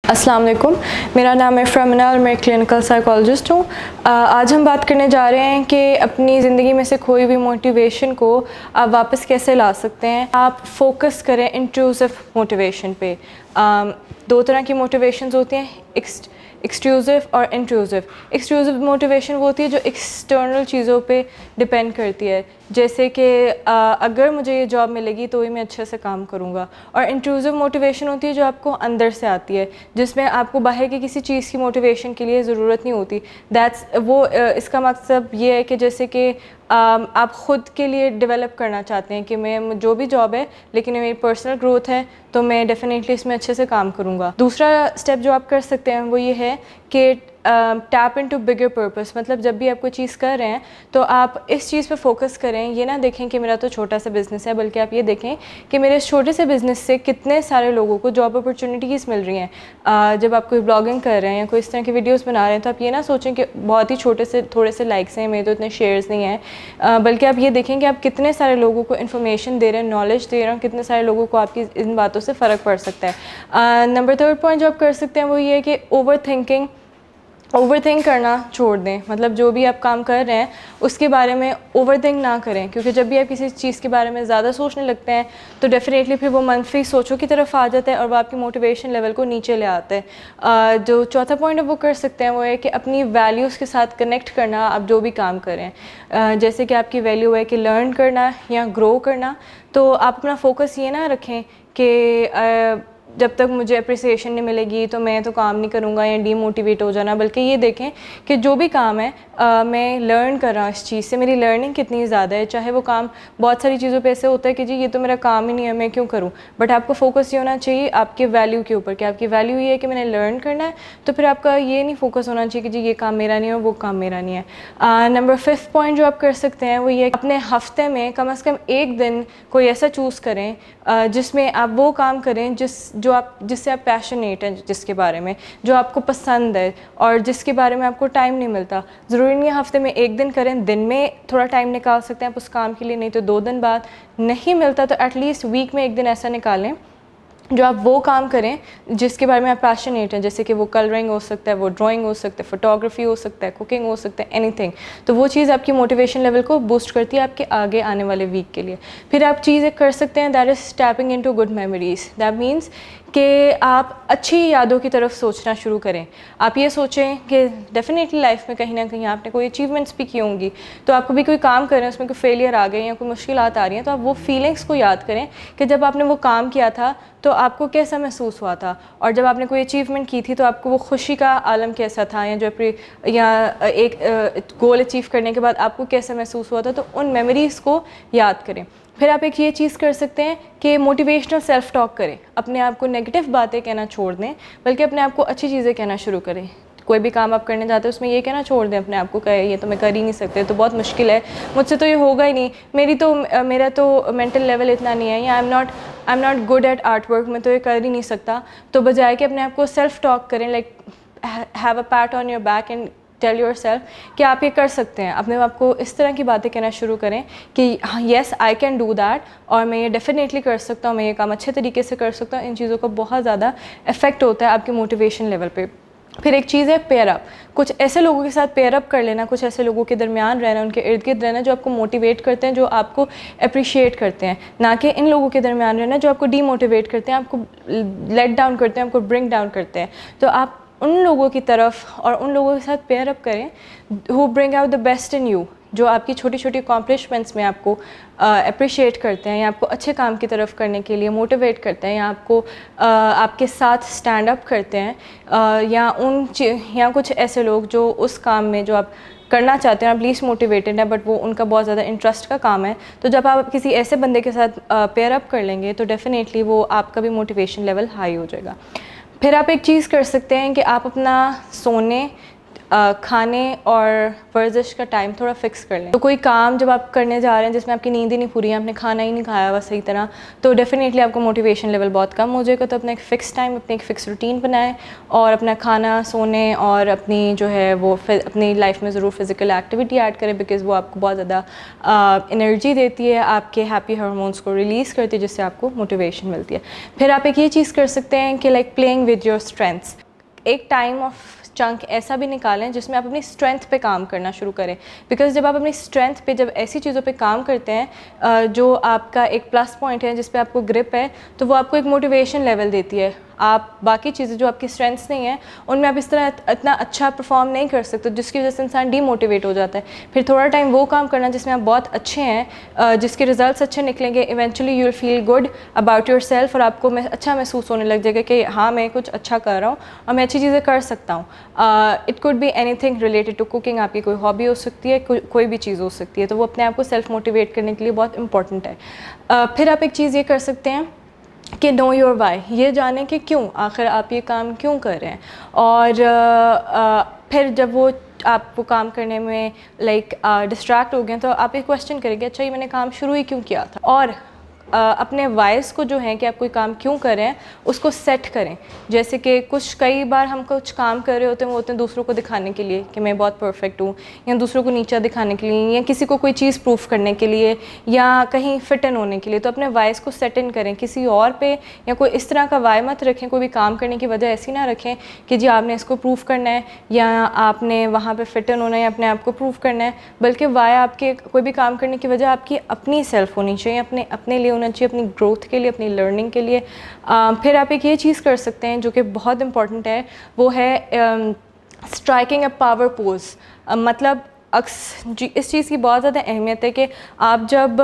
अस्सलाम वालेकुम, मेरा नाम है फ्रमिना और मैं क्लिनिकल साइकोलॉजिस्ट हूँ। आज हम बात करने जा रहे हैं कि अपनी ज़िंदगी में से खोई हुई मोटिवेशन को आप वापस कैसे ला सकते हैं। आप फोकस करें इंट्रूसिव मोटिवेशन पे। दो तरह की मोटिवेशंस होती हैं, एक्सट्रूसिव और इंट्रूसिव। एक्सट्रूसिव मोटिवेशन वो होती है जो एक्सटर्नल चीज़ों पे डिपेंड करती है, जैसे कि अगर मुझे ये जॉब मिलेगी तो ही मैं अच्छे से काम करूँगा। और इंट्रूसिव मोटिवेशन होती है जो आपको अंदर से आती है, जिसमें आपको बाहर की किसी चीज़ की मोटिवेशन के लिए ज़रूरत नहीं होती। इसका मकसद ये है कि जैसे कि आप ख़ुद के लिए डेवलप करना चाहते हैं कि मैं जो भी जॉब है लेकिन मेरी पर्सनल ग्रोथ है तो मैं डेफिनेटली इसमें अच्छे से काम करूँगा। दूसरा स्टेप जो आप कर सकते हैं वो ये है कि टैप इनटू बिगर पर्पस। मतलब जब भी आप कोई चीज़ कर रहे हैं तो आप इस चीज़ पे फोकस करें। ये ना देखें कि मेरा तो छोटा सा बिज़नेस है, बल्कि आप ये देखें कि मेरे इस छोटे से बिज़नेस से कितने सारे लोगों को जॉब अपॉर्चुनिटीज़ मिल रही हैं। जब आप कोई ब्लॉगिंग कर रहे हैं या कोई इस तरह की वीडियोस बना रहे हैं तो आप ये ना सोचें कि बहुत ही छोटे से थोड़े से लाइक्स हैं, मेरे तो इतने शेयर्स नहीं हैं, बल्कि आप ये देखें कि आप कितने सारे लोगों को इन्फॉर्मेशन दे रहे हैं, नॉलेज दे रहे हैं, कितने सारे लोगों को आपकी इन बातों से फ़र्क पड़ सकता है। नंबर थर्ड पॉइंट जो आप कर सकते हैं वो ये है कि ओवरथिंक करना छोड़ दें। मतलब जो भी आप काम कर रहे हैं उसके बारे में ओवरथिंक ना करें, क्योंकि जब भी आप किसी चीज़ के बारे में ज़्यादा सोचने लगते हैं तो डेफिनेटली फिर वो मनफी सोचों की तरफ आ जाता है और वो आपकी मोटिवेशन लेवल को नीचे ले आता है। जो चौथा पॉइंट वो कर सकते हैं वो है कि अपनी वैल्यूज़ के साथ कनेक्ट करना। आप जो भी काम करें, जैसे कि आपकी वैल्यू है कि लर्न करना या ग्रो करना, तो आप अपना फोकस ये ना रखें कि जब तक मुझे अप्रिसिएशन नहीं मिलेगी तो मैं तो काम नहीं करूँगा या डीमोटिवेट हो जाना, बल्कि ये देखें कि जो भी काम है मैं लर्न कर रहा हूँ इस चीज़ से, मेरी लर्निंग कितनी ज़्यादा है। चाहे वो काम बहुत सारी चीज़ों पे ऐसे होता है कि जी ये तो मेरा काम ही नहीं है, मैं क्यों करूँ, बट आपको फोकस ये होना चाहिए आपके वैल्यू के ऊपर कि आपकी वैल्यू ये है कि मैंने लर्न करना है। तो फिर आपका ये नहीं फोकस होना चाहिए कि जी ये काम मेरा नहीं है, वो काम मेरा नहीं है। नंबर 5 पॉइंट जो आप कर सकते हैं वो ये अपने हफ्ते में कम से कम एक दिन कोई ऐसा चूज़ करें जिसमें आप वो काम करें जिससे आप पैशनेट हैं, जिसके बारे में जो आपको पसंद है और जिसके बारे में आपको टाइम नहीं मिलता। ज़रूरी नहीं है हफ्ते में एक दिन करें, दिन में थोड़ा टाइम निकाल सकते हैं आप उस काम के लिए, नहीं तो 2 दिन बाद नहीं मिलता तो एटलीस्ट वीक में एक दिन ऐसा निकालें जो आप वो काम करें जिसके बारे में आप पैशनेट हैं। जैसे कि वो कलरिंग हो सकता है, वो ड्राइंग हो सकता है, फोटोग्राफी हो सकता है, कुकिंग हो सकता है, एनीथिंग। तो वो चीज़ आपकी मोटिवेशन लेवल को बूस्ट करती है आपके आगे आने वाले वीक के लिए। फिर आप चीज़ें कर सकते हैं, that is tapping into good memories. That means कि आप अच्छी यादों की तरफ सोचना शुरू करें। आप ये सोचें कि डेफिनेटली लाइफ में कहीं ना कहीं आपने कोई अचीवमेंट्स भी की होंगी, तो आप कभी कोई काम कर रहे हैं उसमें कोई फेलियर आ गए या कोई मुश्किलात आ रही हैं, तो आप वो फीलिंग्स को याद करें कि जब आपने वो काम किया था तो आपको कैसा महसूस हुआ था, और जब आपने कोई अचीवमेंट की थी तो आपको वो खुशी का आलम कैसा था, या एक गोल अचीव करने के बाद आपको कैसा महसूस हुआ था। तो उन मेमोरीज़ को याद करें। फिर आप एक ये चीज़ कर सकते हैं कि मोटिवेशनल सेल्फ टॉक करें। अपने आप को नेगेटिव बातें कहना छोड़ दें, बल्कि अपने आप को अच्छी चीज़ें कहना शुरू करें। कोई भी काम आप करने जाते हैं उसमें ये कहना छोड़ दें अपने आप को, कहे ये तो मैं कर ही नहीं सकते, तो बहुत मुश्किल है, मुझसे तो ये होगा ही नहीं, मेरा तो मेंटल लेवल इतना नहीं है, या I am not good at art work, मैं तो ये कर ही नहीं सकता। तो बजाय कि अपने आप को सेल्फ टॉक करें, like have a pat on your back and tell yourself कि आप ये कर सकते हैं। अपने आप को इस तरह की बातें कहना शुरू करें कि yes I can do that, और मैं ये डेफिनेटली कर सकता हूँ, मैं ये काम अच्छे तरीके से कर सकता हूँ। इन चीज़ों का बहुत ज़्यादा इफेक्ट होता है आपके मोटिवेशन लेवल पे। फिर एक चीज़ है पेयर अप। कुछ ऐसे लोगों के साथ पेयर अप कर लेना, कुछ ऐसे लोगों के दरमियान रहना, उनके इर्द गिर्द रहना जो आपको मोटिवेट करते हैं, जो आपको अप्रिशिएट करते हैं, ना कि इन लोगों के दरमियान रहना जो आपको डीमोटिवेट करते हैं, आपको लेट डाउन करते हैं, आपको ब्रिंग डाउन करते हैं। तो आप उन लोगों की तरफ और उन लोगों के साथ पेयर अप करें who bring out the best in you, जो आपकी छोटी छोटी अकॉम्प्लिशमेंट्स में आपको अप्रिशिएट करते हैं, या आपको अच्छे काम की तरफ करने के लिए मोटिवेट करते हैं, या आपको आपके साथ स्टैंड अप करते हैं, या कुछ ऐसे लोग जो उस काम में जो आप करना चाहते हैं आप लीस्ट मोटिवेटेड है, बट वो उनका बहुत ज़्यादा इंटरेस्ट का काम है। तो जब आप किसी ऐसे बंदे के साथ पेयर अप कर लेंगे तो डेफिनेटली वो आपका भी मोटिवेशन लेवल हाई हो जाएगा। फिर आप एक चीज़ कर सकते हैं कि आप अपना सोने खाने और वर्जिश का टाइम थोड़ा फिक्स कर लें। तो कोई काम जब आप करने जा रहे हैं जिसमें आपकी नींद ही नहीं पूरी है, आपने खाना ही नहीं खाया हुआ सही तरह, तो डेफिनेटली आपको मोटिवेशन लेवल बहुत कम हो जाएगा। तो अपना एक फ़िक्स टाइम, अपनी एक फ़िक्स रूटीन बनाएं और अपना खाना, सोने और अपनी जो है वो अपनी लाइफ में ज़रूर फिज़िकल एक्टिविटी ऐड करें, बिकॉज़ वो आपको बहुत ज़्यादा एनर्जी देती है, आपके हैप्पी हार्मोन्स को रिलीज़ करती है, जिससे आपको मोटिवेशन मिलती है। फिर आप एक ये चीज़ कर सकते हैं कि like playing with your strengths. एक टाइम ऑफ चंक ऐसा भी निकालें जिसमें आप अपनी स्ट्रेंथ पे काम करना शुरू करें, बिकॉज़ जब आप अपनी स्ट्रेंथ पे, जब ऐसी चीज़ों पे काम करते हैं जो आपका एक प्लस पॉइंट है, जिस पे आपको ग्रिप है, तो वो आपको एक मोटिवेशन लेवल देती है। आप बाकी चीज़ें जो आपकी स्ट्रेंथ्स नहीं हैं उनमें आप इस तरह इतना अच्छा परफॉर्म नहीं कर सकते, जिसकी वजह से इंसान डीमोटिवेट हो जाता है। फिर थोड़ा टाइम वो काम करना जिसमें आप बहुत अच्छे हैं, जिसके रिजल्ट्स अच्छे निकलेंगे, eventually you will feel good about your self, और आपको अच्छा महसूस होने लग जाएगा कि हाँ, मैं कुछ अच्छा कर रहा हूँ और मैं अच्छी चीज़ें कर सकता हूँ। It could be anything related to cooking, आपकी कोई हॉबी हो सकती है, कोई भी चीज़ हो सकती है, तो वो अपने आप को सेल्फ मोटिवेट करने के लिए बहुत इंपॉर्टेंट है। फिर आप एक चीज़ ये कर सकते हैं कि नो योर वाई, ये जाने कि क्यों आखिर आप ये काम क्यों कर रहे हैं। और फिर जब वो आप वो काम करने में लाइक डिस्ट्रैक्ट हो गए, तो आप एक क्वेश्चन करेंगे, अच्छा ये मैंने काम शुरू ही क्यों किया था। और अपने वाइज को जो है कि आप कोई काम क्यों कर रहे हैं उसको सेट करें। जैसे कि कई बार हम कुछ काम कर रहे होते हैं, वो होते हैं दूसरों को दिखाने के लिए कि मैं बहुत परफेक्ट हूँ, या दूसरों को नीचा दिखाने के लिए, या किसी को कोई चीज़ प्रूफ करने के लिए, या कहीं फिट इन होने के लिए। तो अपने वाइज को सेट इन करें, किसी और पे या कोई इस तरह का वाई मत रखें। कोई भी काम करने की वजह ऐसी ना रखें कि जी आपने इसको प्रूफ करना है या आपने वहाँ पर फिट इन होना है या अपने आप को प्रूफ करना है, बल्कि वाई आपके कोई भी काम करने की वजह आपकी अपनी सेल्फ होनी चाहिए, अपने लिए होना चाहिए, अपनी ग्रोथ के लिए, अपनी लर्निंग के लिए। फिर आप एक ये चीज़ कर सकते हैं जो कि बहुत इंपॉर्टेंट है, वो है स्ट्राइकिंग अ पावर पोज। मतलब इस चीज़ की बहुत ज़्यादा अहमियत है कि आप जब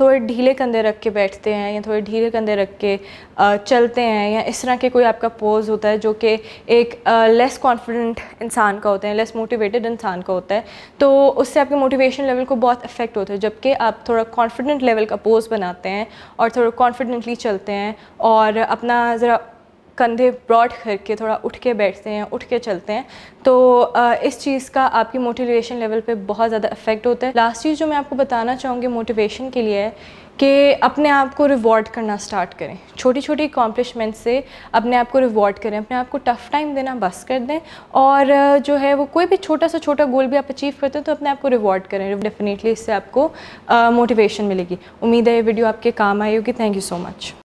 थोड़े ढीले कंधे रख के बैठते हैं या थोड़े ढीले कंधे रख के चलते हैं, या इस तरह के कोई आपका पोज होता है जो कि एक लेस कॉन्फिडेंट इंसान का होता है, लेस मोटिवेटेड इंसान का होता है, तो उससे आपके मोटिवेशन लेवल को बहुत अफेक्ट होता है। जबकि आप थोड़ा कॉन्फिडेंट लेवल का पोज बनाते हैं और थोड़ा कॉन्फिडेंटली चलते हैं और अपना ज़रा कंधे ब्रॉड करके थोड़ा उठ के बैठते हैं, उठ के चलते हैं, तो इस चीज़ का आपकी मोटिवेशन लेवल पे बहुत ज़्यादा इफेक्ट होता है। लास्ट चीज़ जो मैं आपको बताना चाहूँगी मोटिवेशन के लिए है कि अपने आप को रिवॉर्ड करना स्टार्ट करें। छोटी छोटी अकॉम्प्लिशमेंट से अपने आप को रिवॉर्ड करें, अपने आप को टफ़ टाइम देना बस कर दें, और जो है वो कोई भी छोटा सा छोटा गोल भी आप अचीव करते हैं तो अपने आप को रिवॉर्ड करें। डेफिनेटली इससे आपको मोटिवेशन मिलेगी। उम्मीद है ये वीडियो आपके काम आई होगी। Thank you so much.